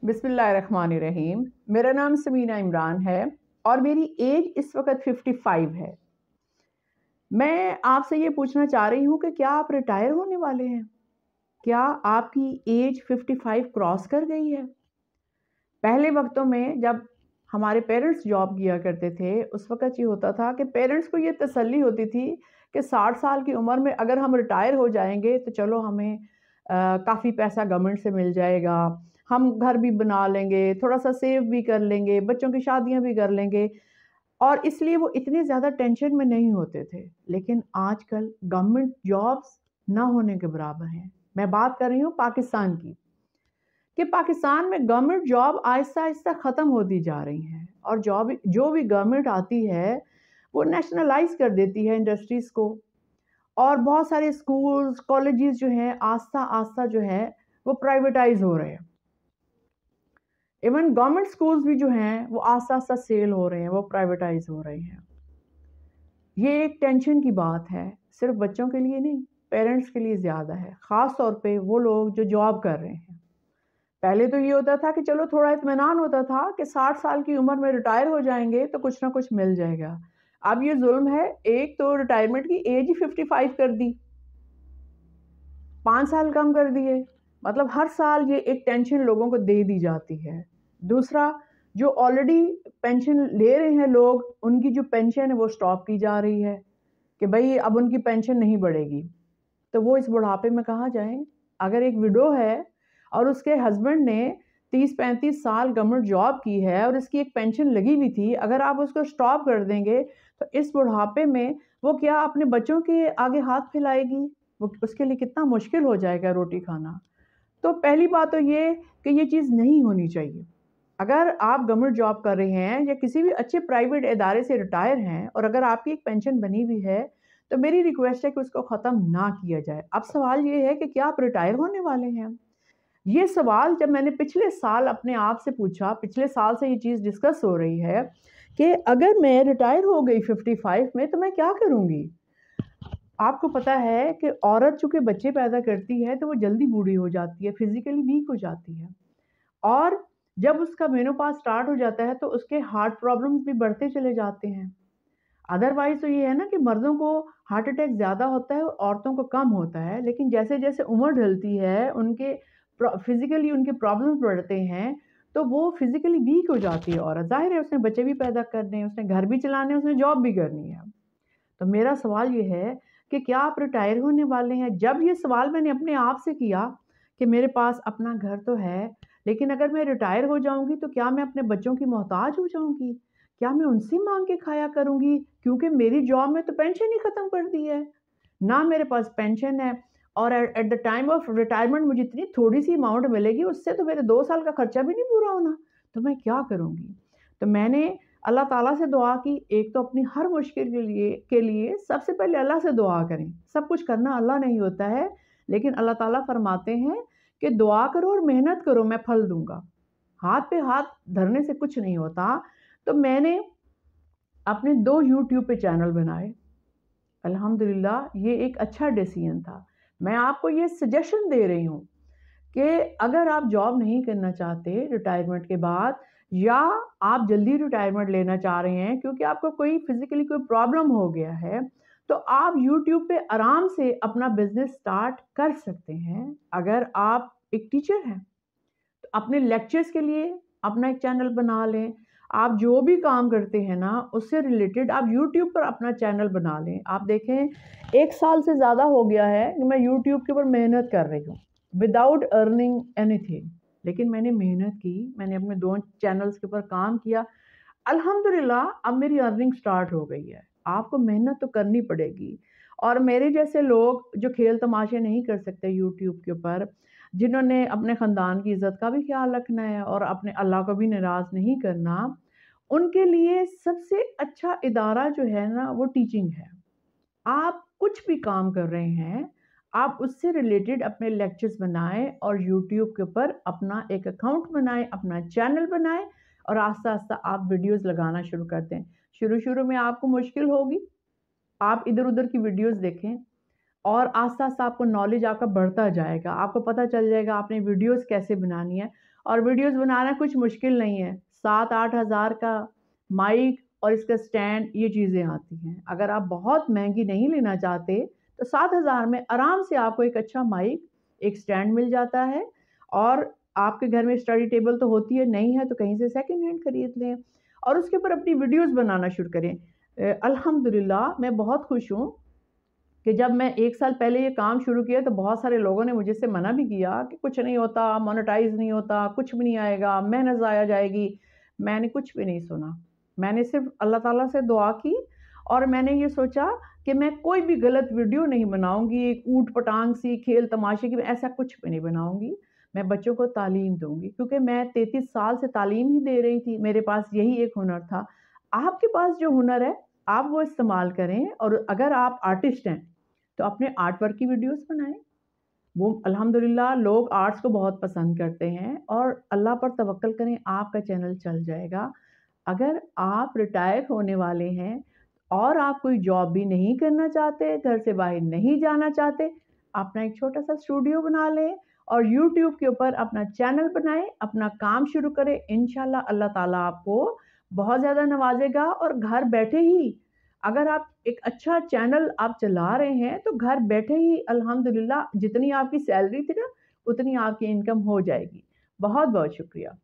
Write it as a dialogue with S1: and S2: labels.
S1: बिस्मिल्लाहिर्रहमानिर्रहीम। मेरा नाम समीना इमरान है और मेरी एज इस वक्त 55 है। मैं आपसे ये पूछना चाह रही हूँ कि क्या आप रिटायर होने वाले हैं? क्या आपकी एज 55 क्रॉस कर गई है? पहले वक्तों में जब हमारे पेरेंट्स जॉब किया करते थे, उस वक़्त ये होता था कि पेरेंट्स को ये तसल्ली होती थी कि 60 साल की उम्र में अगर हम रिटायर हो जाएँगे तो चलो हमें काफ़ी पैसा गवर्नमेंट से मिल जाएगा, हम घर भी बना लेंगे, थोड़ा-सा सेव भी कर लेंगे, बच्चों की शादियाँ भी कर लेंगे और इसलिए वो इतने ज़्यादा टेंशन में नहीं होते थे। लेकिन आजकल गवर्नमेंट जॉब्स ना होने के बराबर हैं। मैं बात कर रही हूँ पाकिस्तान की। कि पाकिस्तान में गवर्नमेंट जॉब आहिस्ता-आहिस्ता ख़त्म होती जा रही हैं और जॉब जो भी गवर्नमेंट आती है, वो नेशनलाइज़ कर देती है इंडस्ट्रीज़ को और बहुत सारे स्कूल्स, कॉलेजेस जो हैं आस्ता-आस्ता जो है वो प्राइवेटाइज़ हो रहे हैं। इवन गवर्नमेंट स्कूल्स भी जो हैं वो आस्ता-आस्ता सेल हो रहे हैं, वो प्राइवेटाइज़ हो रहे हैं। ये एक टेंशन की बात है, सिर्फ़ बच्चों के लिए नहीं, पेरेंट्स के लिए ज़्यादा है, ख़ास तौर पे वो लोग जो जॉब कर रहे हैं। पहले तो ये होता था कि चलो थोड़ा इत्मीनान होता था कि 60 साल की उम्र में रिटायर हो जाएँगे तो कुछ ना कुछ मिल जाएगा। अब ये ज़ुल्म है, एक तो रिटायरमेंट की एज ही 55 कर दी, 5 साल कम कर दिए। मतलब हर साल ये एक टेंशन लोगों को दे दी जाती है। दूसरा, जो ऑलरेडी पेंशन ले रहे हैं लोग, उनकी जो पेंशन है वो स्टॉप की जा रही है कि भई अब उनकी पेंशन नहीं बढ़ेगी। तो वो इस बुढ़ापे में कहाँ जाएँ? अगर एक विडो है और उसके हस्बैंड ने 30-35 साल गवर्नमेंट जॉब की है और उसकी एक पेंशन लगी हुई थी, अगर आप उसको स्टॉप कर देंगे, तो इस बुढ़ापे में वो क्या अपने बच्चों के आगे हाथ फैलाएगी? वो उसके लिए कितना मुश्किल हो जाएगा रोटी खाना। तो पहली बात तो ये कि ये चीज़ नहीं होनी चाहिए। अगर आप गवर्नमेंट जॉब कर रहे हैं या किसी भी अच्छे प्राइवेट इदारे से रिटायर हैं और अगर आपकी एक पेंशन बनी हुई है, तो मेरी रिक्वेस्ट है कि उसको ख़त्म ना किया जाए। अब सवाल ये है कि क्या आप रिटायर होने वाले हैं? ये सवाल जब मैंने पिछले साल अपने आप से पूछा, पिछले साल से ये चीज़ डिस्कस हो रही है कि अगर मैं रिटायर हो गई 55 में तो मैं क्या करूँगी? आपको पता है कि औरत चूँकि बच्चे पैदा करती है, तो वो जल्दी बूढ़ी हो जाती है, फिज़िकली वीक हो जाती है। और जब उसका मेनोपॉज़ स्टार्ट हो जाता है तो उसके हार्ट प्रॉब्लम्स भी बढ़ते चले जाते हैं। अदरवाइज़ तो ये है ना कि मर्दों को हार्ट अटैक ज़्यादा होता है, औरतों को कम होता है। लेकिन जैसे-जैसे उम्र ढलती है, उनके फिज़िकली उनके प्रॉब्लम्स बढ़ते हैं, तो वो फिज़िकली वीक हो जाती है औरत। ज़ाहिर है उसने बच्चे भी पैदा करने हैं, उसने घर भी चलाने हैं, उसने जॉब भी करनी है। तो मेरा सवाल ये है कि क्या आप रिटायर होने वाले हैं? जब ये सवाल मैंने अपने आप से किया कि मेरे पास अपना घर तो है, लेकिन अगर मैं रिटायर हो जाऊँगी तो क्या मैं अपने बच्चों की मोहताज हो जाऊँगी? क्या मैं उनसे माँग के खाया करूँगी? क्योंकि मेरी जॉब में तो पेंशन ही ख़त्म कर दी है। ना मेरे पास पेंशन है और at at the time of retirement मुझे इतनी थोड़ी-सी अमाउंट मिलेगी, उससे तो मेरे 2 साल का खर्चा भी नहीं पूरा होना। तो मैं क्या करूँगी? तो मैंने अल्लाह ताला से दुआ की, एक तो अपनी हर मुश्किल के लिए सबसे पहले अल्लाह से दुआ करें। सब कुछ करना अल्लाह नहीं होता है, लेकिन अल्लाह ताला फरमाते हैं कि दुआ करो और मेहनत करो, मैं फल दूँगा। हाथ पे हाथ धरने से कुछ नहीं होता। तो मैंने अपने 2 यूट्यूब पे चैनल बनाए। अल्हम्दुलिल्लाह ये एक अच्छा डिसीज़न था। मैं आपको ये सजेशन दे रही हूँ कि अगर आप जॉब नहीं करना चाहते रिटायरमेंट के बाद या आप जल्दी रिटायरमेंट लेना चाह रहे हैं क्योंकि आपको कोई फिज़िकली कोई प्रॉब्लम हो गया है, तो आप यूट्यूब पे आराम से अपना बिज़नेस स्टार्ट कर सकते हैं। अगर आप एक टीचर हैं, तो अपने लेक्चर्स के लिए अपना एक चैनल बना लें। आप जो भी काम करते हैं ना, उससे रिलेटेड आप यूट्यूब पर अपना चैनल बना लें। आप देखें 1 साल से ज़्यादा हो गया है कि मैं यूट्यूब के ऊपर मेहनत कर रही हूँ, विदाउट अर्निंग एनीथिंग। लेकिन मैंने मेहनत की, मैंने अपने 2 चैनल्स के ऊपर काम किया। अल्हम्दुलिल्लाह अब मेरी अर्निंग स्टार्ट हो गई है। आपको मेहनत तो करनी पड़ेगी और मेरे जैसे लोग जो खेल तमाशे नहीं कर सकते यूट्यूब के ऊपर, जिन्होंने अपने ख़ानदान की इज़्ज़त का भी ख़्याल रखना है और अपने अल्लाह को भी नाराज़ नहीं करना, उनके लिए सबसे अच्छा इदारा जो है ना वो टीचिंग है। आप कुछ भी काम कर रहे हैं, आप उससे रिलेटेड अपने लेक्चर्स बनाएँ और यूट्यूब के ऊपर अपना एक अकाउंट बनाएँ, अपना चैनल बनाएँ और आस्ता-आस्ता आप वीडियोज़ लगाना शुरू कर दें। शुरू-शुरू में आपको मुश्किल होगी, आप इधर-उधर की वीडियोज़ देखें और आस्ता-आस्ता आपको नॉलेज आपका बढ़ता जाएगा। आपको पता चल जाएगा आपने वीडियोज़ कैसे बनानी है اور वीडियोस बनाना कुछ मुश्किल नहीं है। 7-8 हज़ार का माइक और इसका स्टैंड, ये चीज़ें आती हैं। अगर आप बहुत महंगी नहीं लेना चाहते तो 7 हज़ार में आराम से आपको एक अच्छा माइक, एक स्टैंड मिल जाता है। और आपके घर में स्टडी टेबल तो होती है, नहीं है तो कहीं से सेकंड हैंड खरीद लें और उसके ऊपर अपनी वीडियोस बनाना शुरू करें। अल्हम्दुलिल्लाह मैं बहुत खुश हूँ कि जब मैं 1 साल पहले ये काम शुरू किया तो बहुत सारे लोगों ने मुझे से मना भी किया कि कुछ नहीं होता, मोनेटाइज़ नहीं होता, कुछ भी नहीं आएगा, मेहनत ज़ाया जाएगी। मैंने कुछ भी नहीं सुना। मैंने सिर्फ़ अल्लाह ताला से दुआ की और मैंने ये सोचा कि मैं कोई भी गलत वीडियो नहीं बनाऊँगी, एक ऊट-पटांग सी खेल तमाशे की, ऐसा कुछ भी नहीं बनाऊँगी। मैं बच्चों को तालीम दूँगी क्योंकि मैं 33 साल से तालीम ही दे रही थी। मेरे पास यही एक हुनर था। आपके पास जो हुनर है, आप वो इस्तेमाल करें और अगर आप आर्टिस्ट हैं तो अपने आर्ट वर्क की वीडियोस बनाएं। वो अल्हम्दुलिल्लाह लोग आर्ट्स को बहुत पसंद करते हैं और अल्लाह पर तवक्कल करें, आपका चैनल चल जाएगा। अगर आप रिटायर होने वाले हैं और आप कोई जॉब भी नहीं करना चाहते, घर से बाहर नहीं जाना चाहते, अपना एक छोटा सा स्टूडियो बना लें और यूट्यूब के ऊपर अपना चैनल बनाएं, अपना काम शुरू करें। इंशाल्लाह अल्लाह ताला आपको बहुत ज़्यादा नवाजेगा और घर बैठे ही, अगर आप एक अच्छा चैनल आप चला रहे हैं तो घर बैठे ही अल्हम्दुलिल्लाह जितनी आपकी सैलरी थी ना, उतनी आपकी इनकम हो जाएगी। बहुत बहुत शुक्रिया।